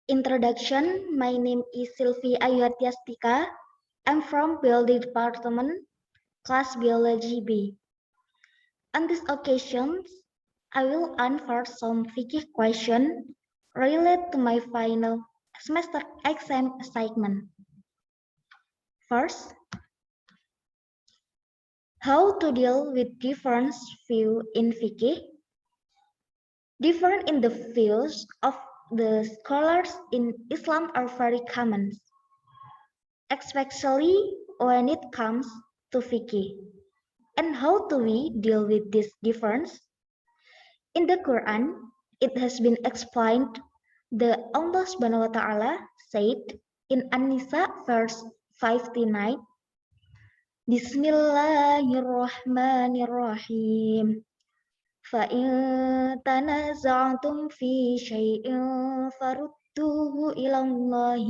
Introduction. My name is Silvi Hartyastika. I'm from Biologi Department, Class Biologi B. On this occasion, I will answer some Fiqih questions related to my final semester exam assignment. First, how to deal with different views in Fiqih? Different in the views of the scholars in Islam are very common, especially when it comes to Fiqih. And how do we deal with this difference? In the Quran, it has been explained that Allah Subhanahu wa Ta'ala said in An-Nisa verse 59, Bismillahirrahmanirrahim. فَإِن تَنَازَعْتُمْ فِي شَيْءٍ فَرُدُّوهُ إِلَى اللَّهِ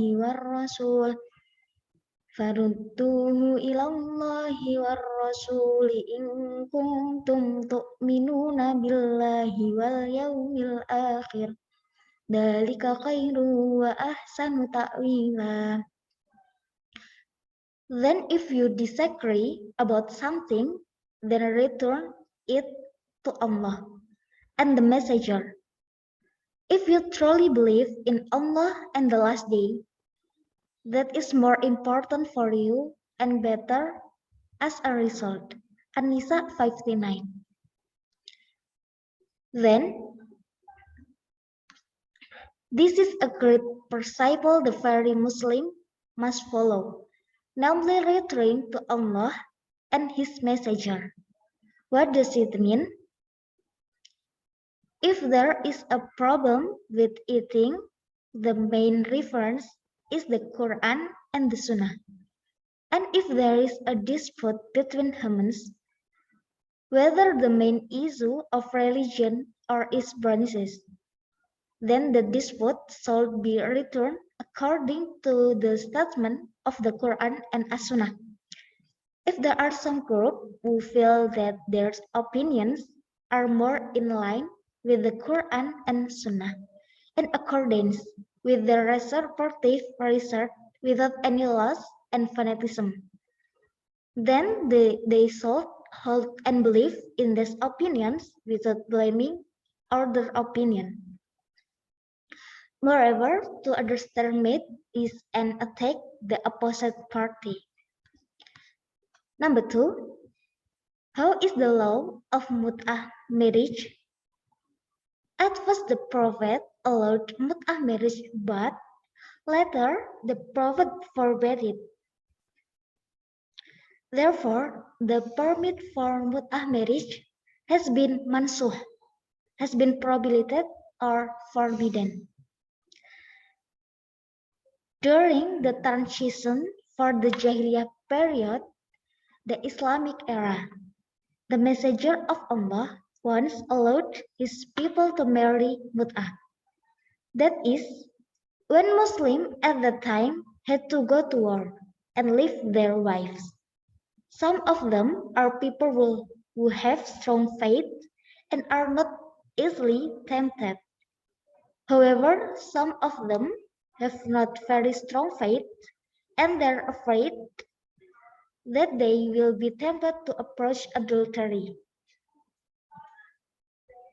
وَالرَّسُولِ إِن كُنتُمْ تُؤْمِنُونَ بِاللَّهِ وَالْيَوْمِ الْآخِرِ ذَلِكَ خَيْرٌ وَأَحْسَنُ تَأْوِيلًا. Then if you disagree about something, then return it to Allah and the Messenger. If you truly believe in Allah and the last day, that is more important for you and better as a result. An-Nisa 59. Then, this is a great principle the very Muslim must follow, namely returning to Allah and His Messenger. What does it mean? If there is a problem with eating, the main reference is the Quran and the Sunnah. And if there is a dispute between humans, whether the main issue of religion or its branches, then the dispute should be returned according to the statement of the Quran and As-Sunnah. If there are some groups who feel that their opinions are more in line with the Quran and Sunnah, in accordance with the reservative research without any loss and fanaticism, then they should hold and believe in these opinions without blaming other opinion. Moreover, to understand it is an attack the opposite party. Number 2, how is the law of mut'ah marriage? At first, the Prophet allowed mut'ah marriage, but later the Prophet forbade it. Therefore, the permit for mut'ah marriage has been mansuh, has been prohibited or forbidden. During the transition for the Jahiliyah period, the Islamic era, the Messenger of Allah once allowed his people to marry mut'ah. That is, when Muslims at the time had to go to war and leave their wives. Some of them are people who have strong faith and are not easily tempted. However, some of them have not very strong faith and they're afraid that they will be tempted to approach adultery.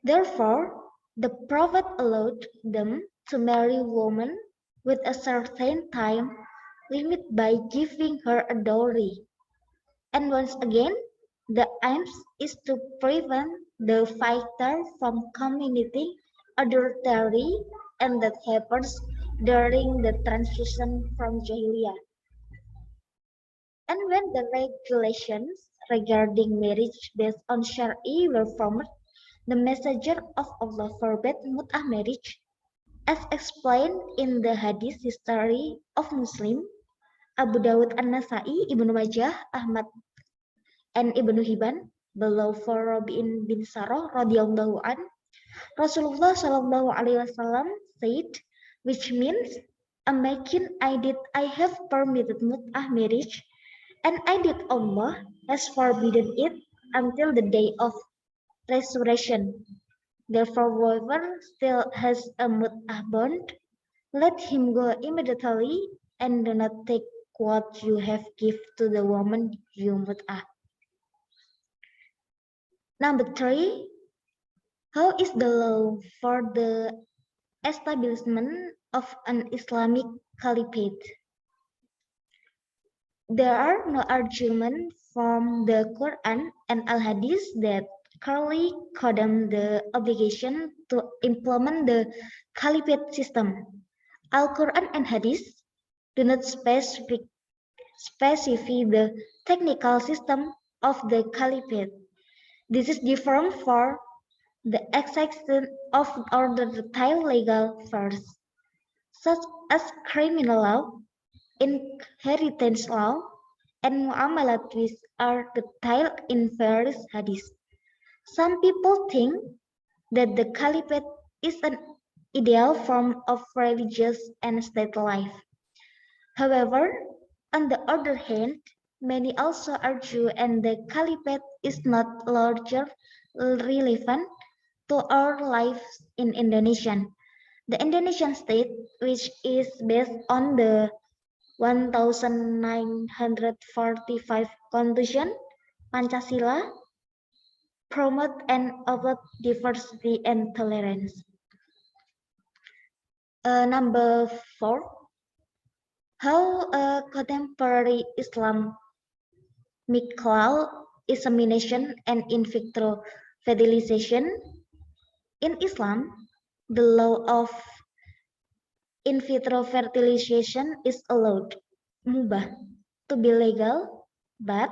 Therefore, the Prophet allowed them to marry women with a certain time limit by giving her a dowry. And once again, the aim is to prevent the fighter from committing adultery, and that happens during the transition from Jahiliyah. And when the regulations regarding marriage based on Shari were formed, the Messenger of Allah forbade mut'ah marriage, as explained in the Hadith history of Muslim, Abu Dawud An-Nasai, Ibnu Majah, Ahmad, and Ibnu Hibban, below for Rabi'in bin Sarah radhiyallahu an, Rasulullah sallallahu alaihi wasallam said, which means, imagine I have permitted mut'ah marriage, and I did Allah has forbidden it until the day of resurrection. Therefore, whoever still has a mut'ah bond, Let him go immediately, and do not take what you have given to the woman you mut'ah. Number 3, how is the law for the establishment of an Islamic caliphate? There are no arguments from the Quran and Al-Hadith that clearly condemn the obligation to implement the caliphate system. Al-Quran and Hadith do not specify the technical system of the caliphate. This is different for the execution of other detailed legal affairs, such as criminal law, inheritance law, and muamalat, which are detailed in various hadiths. Some people think that the caliphate is an ideal form of religious and state life. However, on the other hand, many also argue and the caliphate is not larger relevant to our lives in Indonesia. The Indonesian state, which is based on the 1945 Constitution, Pancasila, promote and uphold diversity and tolerance. Number 4, how contemporary Islamic law, insemination, and in vitro fertilization. In Islam, the law of in vitro fertilization is allowed, mubah, to be legal, but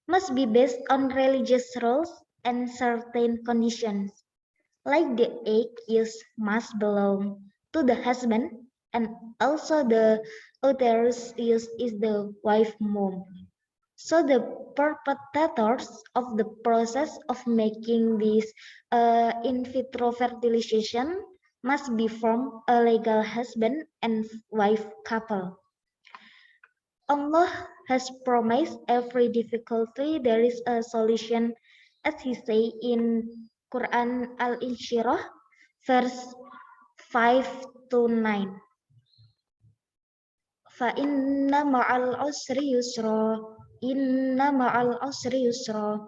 must be based on religious rules and certain conditions. Like the egg used must belong to the husband, and also the uterus used is the wife mom. So the perpetrators of the process of making this in vitro fertilization must be from a legal husband and wife couple. Allah has promised every difficulty there is a solution, as He say in Quran Al-Insyirah, verse 5 to 9. Fa inna ma'al usri yusra, inna ma'al usri yusra.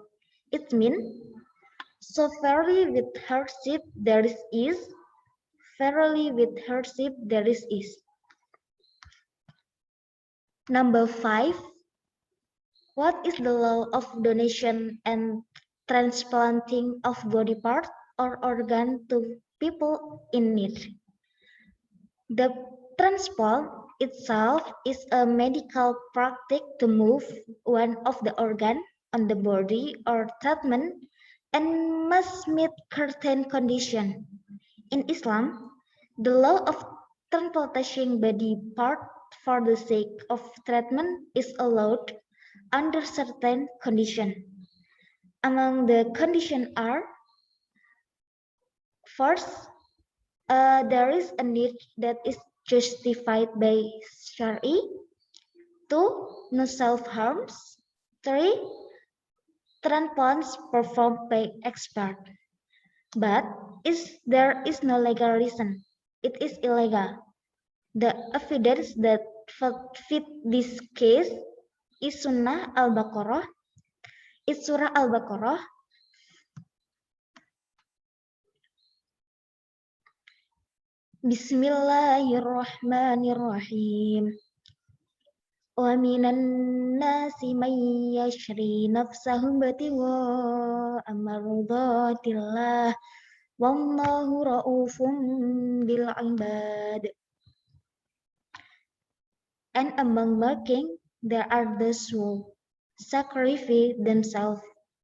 It means, so verily with hardship there is ease, verily with hardship there is ease. Number 5, what is the law of donation and transplanting of body part or organ to people in need? The transplant itself is a medical practice to move one of the organ on the body or treatment and must meet certain conditions. In Islam, the law of transplanting body part for the sake of treatment is allowed under certain conditions. Among the conditions are: first, there is a need that is justified by Shari. 2, no self-harms. 3, transplants performed by expert. But there is no legal reason. It is illegal. The evidence that fit this case is Surah Al-Baqarah. Bismillahirrahmanirrahim. Wa minan nasi man yashri nafsahu batiwa amrudatillah wallahu raufum bil ibad. And among mocking, there are those who sacrifice themselves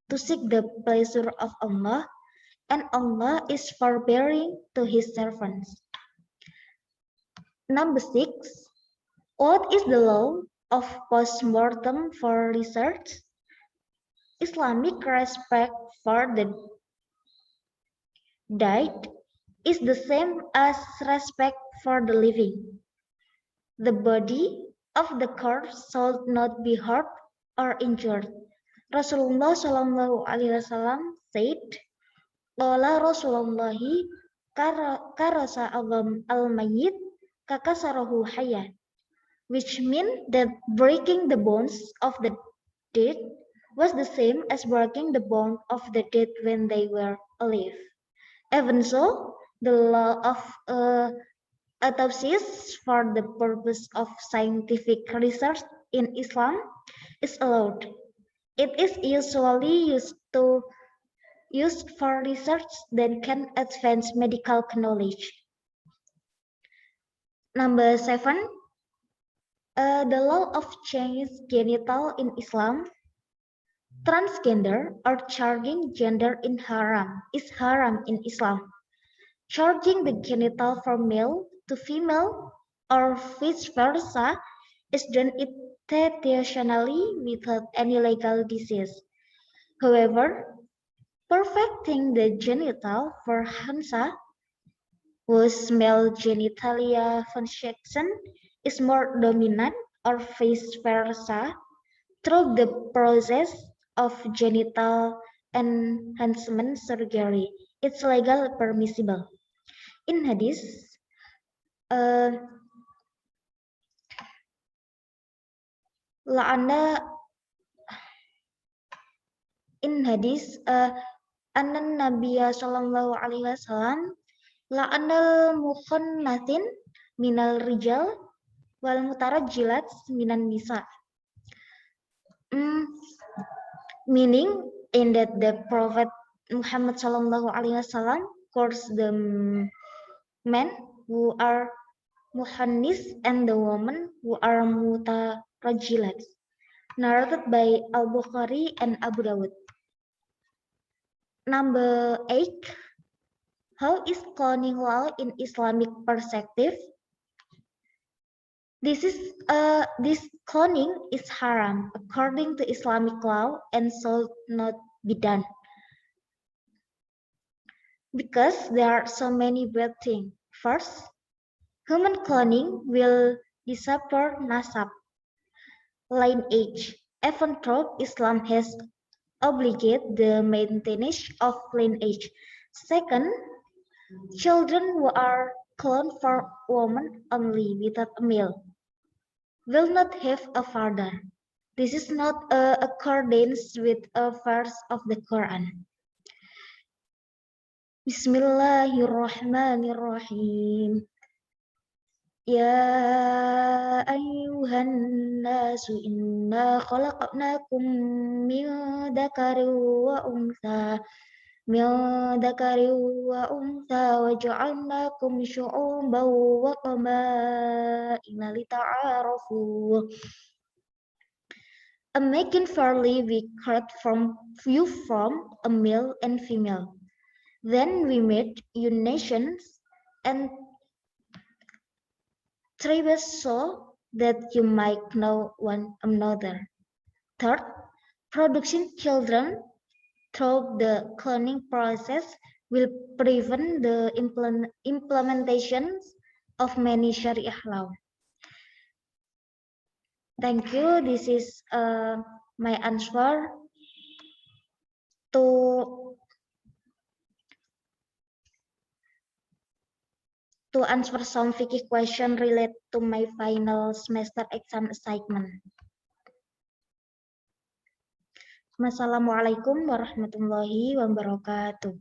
to seek the pleasure of Allah, and Allah is forbearing to His servants. Number 6, what is the law of post-mortem for research? Islamic respect for the dead is the same as respect for the living. The body of the corpse should not be hurt or injured. Rasulullah Shallallahu Alaihi Wasallam said, "Qala Rasulullahi karasa al-mayyit kakasarohu hayya, which meant that breaking the bones of the dead was the same as breaking the bone of the dead when they were alive. Even so, the law of autopsies for the purpose of scientific research in Islam is allowed. It is usually used for research that can advance medical knowledge. Number 7, the law of change genital in Islam. Transgender or changing gender is haram in Islam. Changing the genital from male to female or vice versa is done intentionally without any legal disease. However, perfecting the genital for Hansa, whose male genitalia function is more dominant or vice versa, through the process of genital enhancement surgery. It's legal permissible. In hadith, uh, la'ana in hadith, annan Nabiya sallallahu alaihi wasallam la'anal mukhannatin minal rijal wal mutarajjilat minan nisa. Meaning in that the Prophet Muhammad sallallahu alaihi wasallam calls the men who are muhannis and the women who are mutarajjilat. Narrated by Al-Bukhari and Abu Dawud. Number 8. How is cloning law in Islamic perspective? This cloning is haram according to Islamic law and should not be done. Because there are so many bad things. First, human cloning will disappear nasab, lineage, even though Islam has obligated the maintenance of lineage. Second, children who are cloned for women only without a male will not have a father. This is not accordance with a verse of the Quran. Bismillahirrahmanirrahim. Ya ayyuhan nasu inna khalaqnakum min dzakarin wa untha wa ja'alnakum syu'uban wa qabaila lita'arafu. Making fairly we created from a male and female. Then we made you nations and tribes so that you might know one another. Third, producing children through the cloning process will prevent the implementation of many Sharia law. Thank you. This is my answer to answer some fikih question related to my final semester exam assignment. Wassalamualaikum warahmatullahi wabarakatuh.